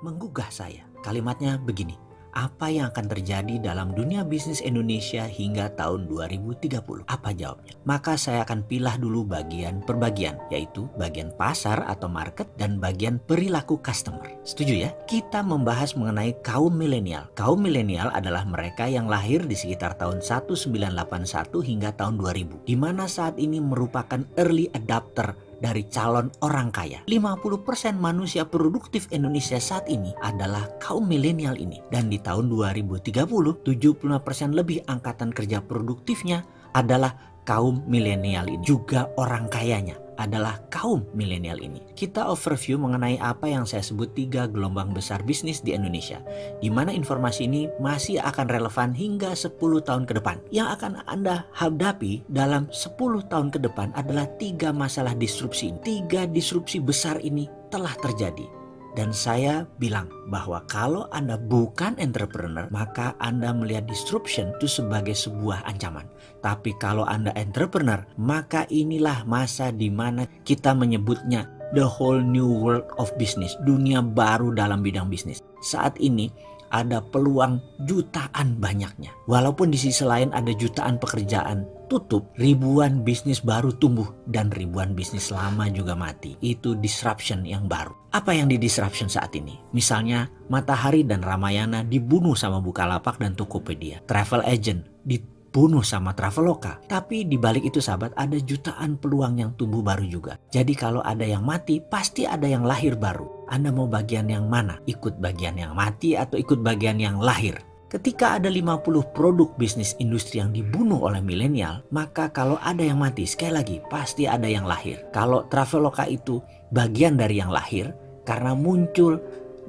menggugah saya. Kalimatnya begini, apa yang akan terjadi dalam dunia bisnis Indonesia hingga tahun 2030? Apa jawabnya? Maka saya akan pilah dulu bagian per bagian, yaitu bagian pasar atau market dan bagian perilaku customer. Setuju ya? Kita membahas mengenai kaum milenial. Kaum milenial adalah mereka yang lahir di sekitar tahun 1981 hingga tahun 2000, di mana saat ini merupakan early adopter dari calon orang kaya. 50% manusia produktif Indonesia saat ini adalah kaum milenial ini. Dan di tahun 2030, 75% lebih angkatan kerja produktifnya adalah kaum milenial ini. Juga orang kayanya adalah kaum milenial ini. Kita overview mengenai apa yang saya sebut 3 gelombang besar bisnis di Indonesia, di mana informasi ini masih akan relevan hingga 10 tahun ke depan. Yang akan Anda hadapi dalam 10 tahun ke depan adalah 3 masalah disrupsi. 3 disrupsi besar ini telah terjadi. Dan saya bilang bahwa kalau Anda bukan entrepreneur, maka Anda melihat disruption itu sebagai sebuah ancaman. Tapi kalau Anda entrepreneur, maka inilah masa di mana kita menyebutnya the whole new world of business. Dunia baru dalam bidang bisnis. Saat ini ada peluang jutaan banyaknya. Walaupun di sisi lain ada jutaan pekerjaan tutup, ribuan bisnis baru tumbuh dan ribuan bisnis lama juga mati. Itu disruption yang baru. Apa yang di disruption saat ini? Misalnya Matahari dan Ramayana dibunuh sama Bukalapak dan Tokopedia. Travel agent dibunuh sama Traveloka. Tapi di balik itu sahabat, ada jutaan peluang yang tumbuh baru juga. Jadi kalau ada yang mati, pasti ada yang lahir baru. Anda mau bagian yang mana? Ikut bagian yang mati atau ikut bagian yang lahir? Ketika ada 50 produk bisnis industri yang dibunuh oleh milenial, maka kalau ada yang mati, sekali lagi pasti ada yang lahir. Kalau Traveloka itu bagian dari yang lahir karena muncul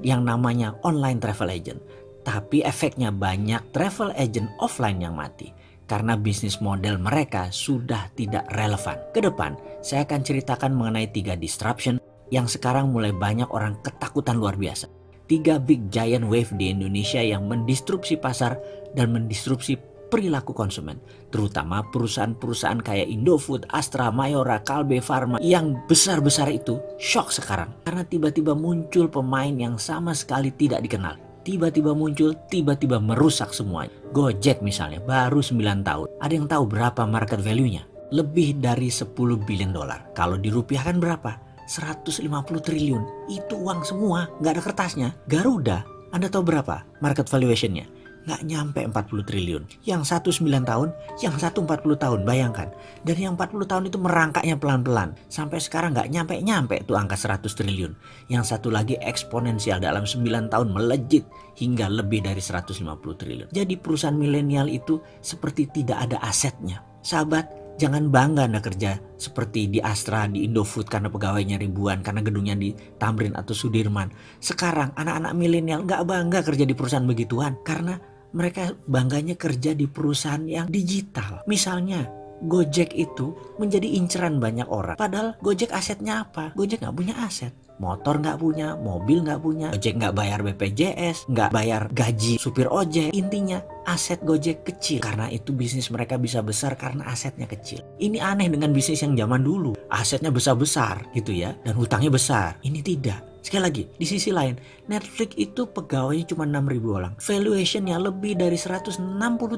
yang namanya online travel agent. Tapi efeknya banyak travel agent offline yang mati karena bisnis model mereka sudah tidak relevan. Kedepan saya akan ceritakan mengenai 3 disruption yang sekarang mulai banyak orang ketakutan luar biasa. 3 big giant wave di Indonesia yang mendisrupsi pasar dan mendisrupsi perilaku konsumen. Terutama perusahaan-perusahaan kayak Indofood, Astra, Mayora, Kalbe Farma yang besar-besar itu shock sekarang. Karena tiba-tiba muncul pemain yang sama sekali tidak dikenal. Tiba-tiba muncul, tiba-tiba merusak semuanya. Gojek misalnya baru 9 tahun. Ada yang tahu berapa market value-nya? Lebih dari 10 billion dolar. Kalau dirupiahkan berapa? 150 triliun. Itu uang semua, nggak ada kertasnya. Garuda, Anda tahu berapa market valuation-nya? Nggak nyampe 40 triliun. Yang satu 9 tahun, yang satu 40 tahun, bayangkan. Dan yang 40 tahun itu merangkaknya pelan-pelan. Sampai sekarang nggak nyampe-nyampe tuh angka 100 triliun. Yang satu lagi eksponensial dalam 9 tahun melejit hingga lebih dari 150 triliun. Jadi perusahaan milenial itu seperti tidak ada asetnya. Sahabat, jangan bangga Anda kerja seperti di Astra, di Indofood karena pegawainya ribuan, karena gedungnya di Tamrin atau Sudirman. Sekarang anak-anak milenial nggak bangga kerja di perusahaan begituan karena mereka bangganya kerja di perusahaan yang digital. Misalnya Gojek itu menjadi inceran banyak orang. Padahal Gojek asetnya apa? Gojek nggak punya aset. Motor nggak punya, mobil nggak punya. Gojek nggak bayar BPJS, nggak bayar gaji supir ojek. Intinya aset Gojek kecil. Karena itu bisnis mereka bisa besar karena asetnya kecil. Ini aneh dengan bisnis yang zaman dulu. Asetnya besar-besar gitu ya. Dan hutangnya besar. Ini tidak. Sekali lagi, di sisi lain, Netflix itu pegawainya cuma 6.000 orang. Valuationnya lebih dari 160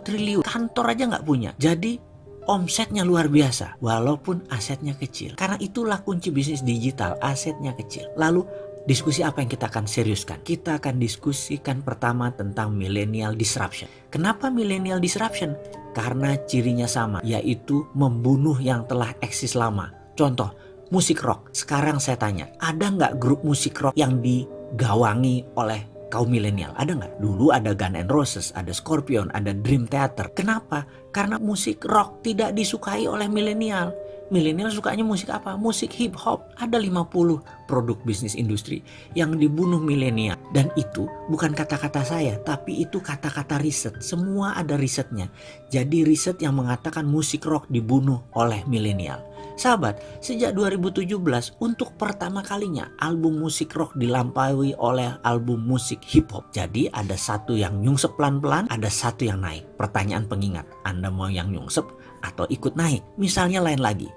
triliun. Kantor aja nggak punya. Jadi omsetnya luar biasa walaupun asetnya kecil. Karena itulah kunci bisnis digital, asetnya kecil. Lalu diskusi apa yang kita akan seriuskan? Kita akan diskusikan pertama tentang millennial disruption. Kenapa millennial disruption? Karena cirinya sama, yaitu membunuh yang telah eksis lama. Contoh, musik rock. Sekarang saya tanya, ada nggak grup musik rock yang digawangi oleh kaum milenial? Ada nggak? Dulu ada Guns N' Roses, ada Scorpion, ada Dream Theater. Kenapa? Karena musik rock tidak disukai oleh milenial. Milenial sukanya musik apa? Musik hip hop. Ada 50 produk bisnis industri yang dibunuh milenial. Dan itu bukan kata-kata saya, tapi itu kata-kata riset. Semua ada risetnya. Jadi riset yang mengatakan musik rock dibunuh oleh milenial. Sahabat, sejak 2017 untuk pertama kalinya album musik rock dilampaui oleh album musik hip hop. Jadi ada satu yang nyungsep pelan-pelan, ada satu yang naik. Pertanyaan pengingat, Anda mau yang nyungsep atau ikut naik? Misalnya lain lagi,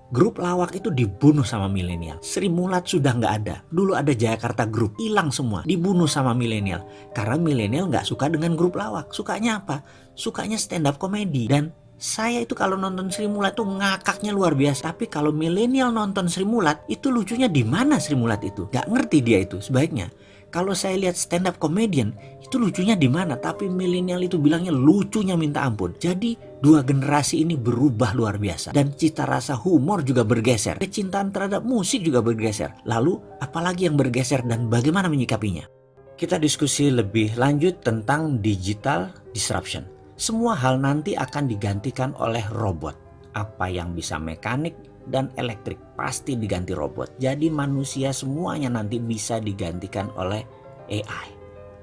Grup lawak itu dibunuh sama milenial. Sri Mulat sudah nggak ada. Dulu ada Jayakarta Group, hilang semua, dibunuh sama milenial. Karena milenial nggak suka dengan grup lawak. Sukanya apa? Sukanya stand up comedy. Dan saya itu kalau nonton Sri Mulat tuh ngakaknya luar biasa. Tapi kalau milenial nonton Sri Mulat, itu lucunya di mana Sri Mulat itu? Nggak ngerti dia itu sebaiknya. Kalau saya lihat stand up comedian, itu lucunya di mana? Tapi milenial itu bilangnya lucunya minta ampun. Jadi dua generasi ini berubah luar biasa. Dan cita rasa humor juga bergeser. Kecintaan terhadap musik juga bergeser. Lalu apalagi yang bergeser dan bagaimana menyikapinya? Kita diskusi lebih lanjut tentang digital disruption. Semua hal nanti akan digantikan oleh robot. Apa yang bisa mekanik dan elektrik pasti diganti robot. Jadi manusia semuanya nanti bisa digantikan oleh AI,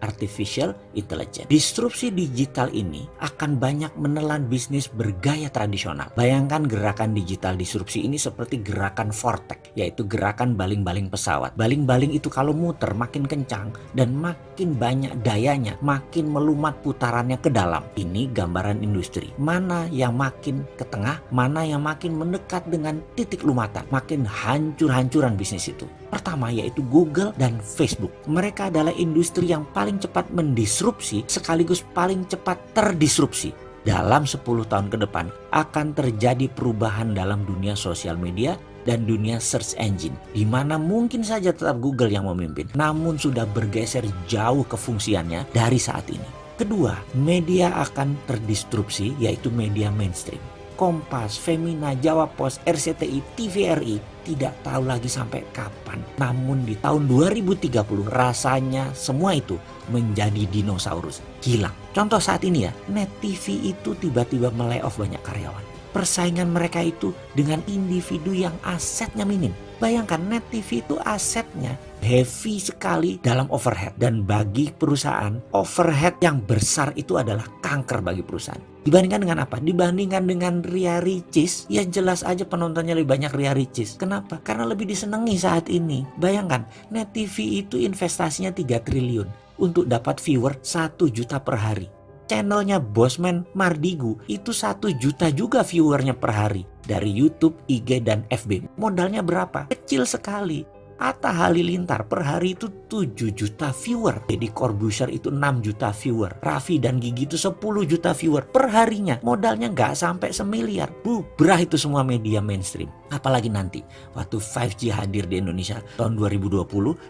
Artificial Intelligence. Disrupsi digital ini akan banyak menelan bisnis bergaya tradisional. Bayangkan gerakan digital disrupsi ini seperti gerakan vortex, yaitu gerakan baling-baling pesawat. Baling-baling itu kalau muter makin kencang dan makin banyak dayanya, makin melumat putarannya ke dalam. Ini gambaran industri. Mana yang makin ke tengah, mana yang makin mendekat dengan titik lumatan, makin hancur-hancuran bisnis itu. Pertama yaitu Google dan Facebook. Mereka adalah industri yang paling cepat mendisrupsi sekaligus paling cepat terdisrupsi. Dalam 10 tahun ke depan akan terjadi perubahan dalam dunia sosial media dan dunia search engine, di mana mungkin saja tetap Google yang memimpin, namun sudah bergeser jauh ke fungsiannya dari saat ini. Kedua, media akan terdisrupsi yaitu media mainstream. Kompas, Femina, Jawa Pos, RCTI, TVRI tidak tahu lagi sampai kapan. Namun di tahun 2030 rasanya semua itu menjadi dinosaurus, hilang. Contoh saat ini ya, Net TV itu tiba-tiba melay-off banyak karyawan. Persaingan mereka itu dengan individu yang asetnya minim. Bayangkan Net TV itu asetnya heavy sekali dalam overhead. Dan bagi perusahaan, overhead yang besar itu adalah kanker bagi perusahaan. Dibandingkan dengan apa? Dibandingkan dengan Ria Ricis, ya jelas aja penontonnya lebih banyak Ria Ricis. Kenapa? Karena lebih disenangi saat ini. Bayangkan, Net TV itu investasinya 3 triliun untuk dapat viewer 1 juta per hari. Channelnya Bosman Mardigu itu 1 juta juga viewernya per hari. Dari YouTube, IG, dan FB. Modalnya berapa? Kecil sekali. Atta Halilintar per hari itu 7 juta viewer. Deddy Corbuzier itu 6 juta viewer. Raffi dan Gigi itu 10 juta viewer per harinya. Modalnya nggak sampai semiliar. Bubrah itu semua media mainstream. Apalagi nanti waktu 5G hadir di Indonesia tahun 2020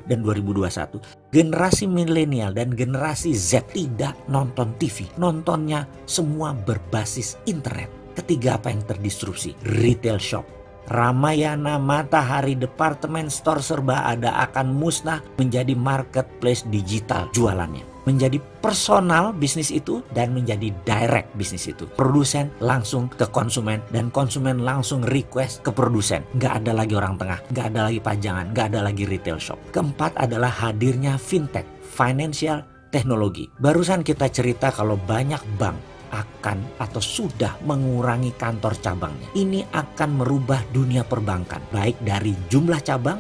dan 2021. Generasi milenial dan generasi Z tidak nonton TV. Nontonnya semua berbasis internet. Ketiga, apa yang terdisrupsi? Retail shop. Ramayana, Matahari, departemen store serba ada akan musnah menjadi marketplace digital jualannya. Menjadi personal bisnis itu dan menjadi direct bisnis itu. Produsen langsung ke konsumen dan konsumen langsung request ke produsen. Nggak ada lagi orang tengah, nggak ada lagi pajangan, nggak ada lagi retail shop. Keempat adalah hadirnya fintech, financial technology. Barusan kita cerita kalau banyak bank akan atau sudah mengurangi kantor cabangnya. Ini akan merubah dunia perbankan, baik dari jumlah cabang,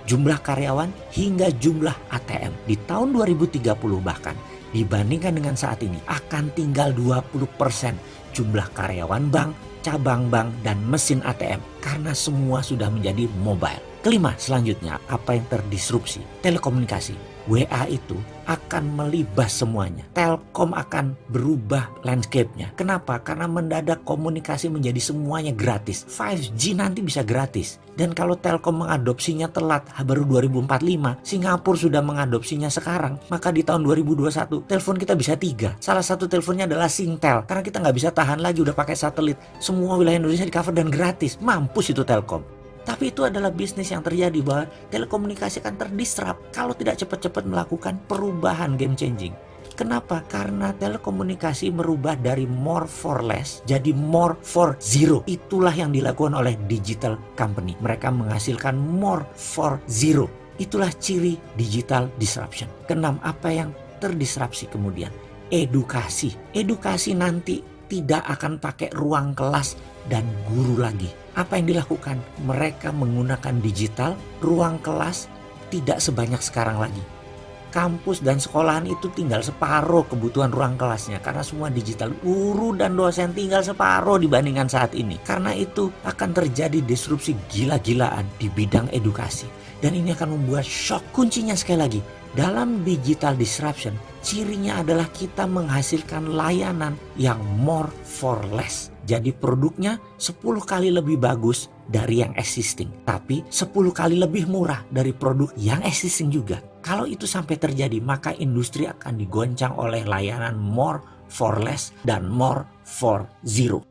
jumlah karyawan, hingga jumlah ATM. Di tahun 2030 bahkan, dibandingkan dengan saat ini, akan tinggal 20% jumlah karyawan bank, cabang bank, dan mesin ATM. Karena semua sudah menjadi mobile. Kelima, selanjutnya, apa yang terdisrupsi? Telekomunikasi. WA itu akan melibas semuanya. Telkom akan berubah landscape-nya. Kenapa? Karena mendadak komunikasi menjadi semuanya gratis. 5G nanti bisa gratis. Dan kalau Telkom mengadopsinya telat, baru 2045, Singapura sudah mengadopsinya sekarang, maka di tahun 2021, telepon kita bisa 3. Salah satu teleponnya adalah Singtel. Karena kita nggak bisa tahan lagi, udah pakai satelit. Semua wilayah Indonesia di cover dan gratis. Mampus itu Telkom. Tapi itu adalah bisnis yang terjadi bahwa telekomunikasi akan terdisrupt kalau tidak cepat-cepat melakukan perubahan game changing. Kenapa? Karena telekomunikasi merubah dari more for less jadi more for zero. Itulah yang dilakukan oleh digital company. Mereka menghasilkan more for zero. Itulah ciri digital disruption. Keenam, apa yang terdisrupsi kemudian? Edukasi. Edukasi nanti tidak akan pakai ruang kelas dan guru lagi. Apa yang dilakukan? Mereka menggunakan digital, ruang kelas tidak sebanyak sekarang lagi. Kampus dan sekolahan itu tinggal separuh kebutuhan ruang kelasnya karena semua digital. Guru dan dosen tinggal separuh dibandingkan saat ini. Karena itu akan terjadi disrupsi gila-gilaan di bidang edukasi. Dan ini akan membuat shock. Kuncinya sekali lagi, dalam digital disruption, cirinya adalah kita menghasilkan layanan yang more for less. Jadi produknya 10 kali lebih bagus dari yang existing, tapi 10 kali lebih murah dari produk yang existing juga. Kalau itu sampai terjadi, maka industri akan digoncang oleh layanan more for less dan more for zero.